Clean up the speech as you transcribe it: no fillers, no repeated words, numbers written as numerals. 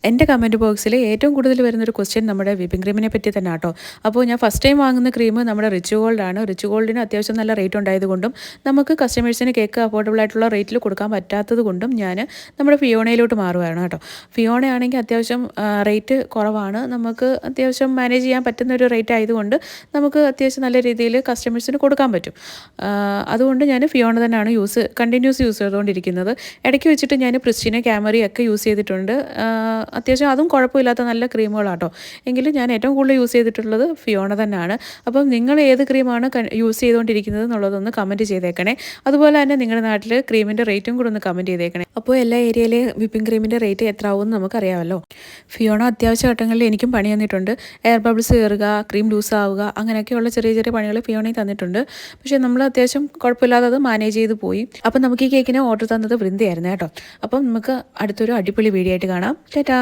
എൻ്റെ കമൻറ്റ് ബോക്സിൽ ഏറ്റവും കൂടുതൽ വരുന്നൊരു ക്വസ്റ്റ്യൻ നമ്മുടെ വിപ്പിംഗ് ക്രീമിനെ പറ്റി തന്നെ കേട്ടോ. അപ്പോൾ ഞാൻ ഫസ്റ്റ് ടൈം വാങ്ങുന്ന ക്രീം നമ്മുടെ റിച്ച് ഗോൾഡ് ആണ്. റിച്ച് ഗോൾഡിന് അത്യാവശ്യം നല്ല റേറ്റ് ഉണ്ടായതുകൊണ്ടും നമുക്ക് കസ്റ്റമേഴ്സിന് കേക്ക് അഫോർഡബിൾ ആയിട്ടുള്ള റേറ്റിൽ കൊടുക്കാൻ പറ്റാത്തത് കൊണ്ടും ഞാൻ നമ്മുടെ ഫിയോണയിലോട്ട് മാറുകയാണ് കേട്ടോ. ഫിയോണ ആണെങ്കിൽ അത്യാവശ്യം റേറ്റ് കുറവാണ്. നമുക്ക് അത്യാവശ്യം മാനേജ് ചെയ്യാൻ പറ്റുന്ന ഒരു റേറ്റ് ആയതുകൊണ്ട് നമുക്ക് അത്യാവശ്യം നല്ല രീതിയിൽ കസ്റ്റമേഴ്സിന് കൊടുക്കാൻ പറ്റും. അതുകൊണ്ട് ഞാൻ ഫിയോണ തന്നെയാണ് കണ്ടിന്യൂസ് യൂസ് ചെയ്തുകൊണ്ടിരിക്കുന്നത്. ഇടയ്ക്ക് വെച്ചിട്ട് ഞാൻ പ്രിസ്റ്റിന ക്യാമറി ഒക്കെ യൂസ് ചെയ്തിട്ടുണ്ട്. അത്യാവശ്യം അതും കുഴപ്പമില്ലാത്ത നല്ല ക്രീമുകളാട്ടോ. എങ്കിലും ഞാൻ ഏറ്റവും കൂടുതൽ യൂസ് ചെയ്തിട്ടുള്ളത് ഫിയോണ തന്നെയാണ്. അപ്പം നിങ്ങൾ ഏത് ക്രീമാണ് യൂസ് ചെയ്തുകൊണ്ടിരിക്കുന്നത് എന്നുള്ളതൊന്ന് കമൻറ്റ് ചെയ്തേക്കണേ. അതുപോലെ തന്നെ നിങ്ങളുടെ നാട്ടിൽ ക്രീമിൻ്റെ റേറ്റും കൂടെ ഒന്ന് കമൻറ്റ് ചെയ്തേക്കണേ. അപ്പോൾ എല്ലാ ഏരിയയിലെ വിപ്പിംഗ് ക്രീമിൻ്റെ റേറ്റ് എത്ര ആവുമെന്ന് നമുക്കറിയാമല്ലോ. ഫിയോണ അത്യാവശ്യ ഘട്ടങ്ങളിൽ എനിക്കും പണി തന്നിട്ടുണ്ട്. എയർ ബബിൾസ് കയറുക, ക്രീം ലൂസ് ആവുക, അങ്ങനെയൊക്കെയുള്ള ചെറിയ ചെറിയ പണികൾ ഫിയോണയിൽ തന്നിട്ടുണ്ട്. പക്ഷേ നമ്മൾ അത്യാവശ്യം കുഴപ്പമില്ലാതെ അത് മാനേജ് ചെയ്ത് പോയി. അപ്പം നമുക്ക് ഈ കേക്കിന് ഓർഡർ തന്നത് വൃന്ദയായിരുന്നു കേട്ടോ. അപ്പം നമുക്ക് അടുത്തൊരു അടിപൊളി വീഡിയോ ആയിട്ട് കാണാം. ടാറ്റാ.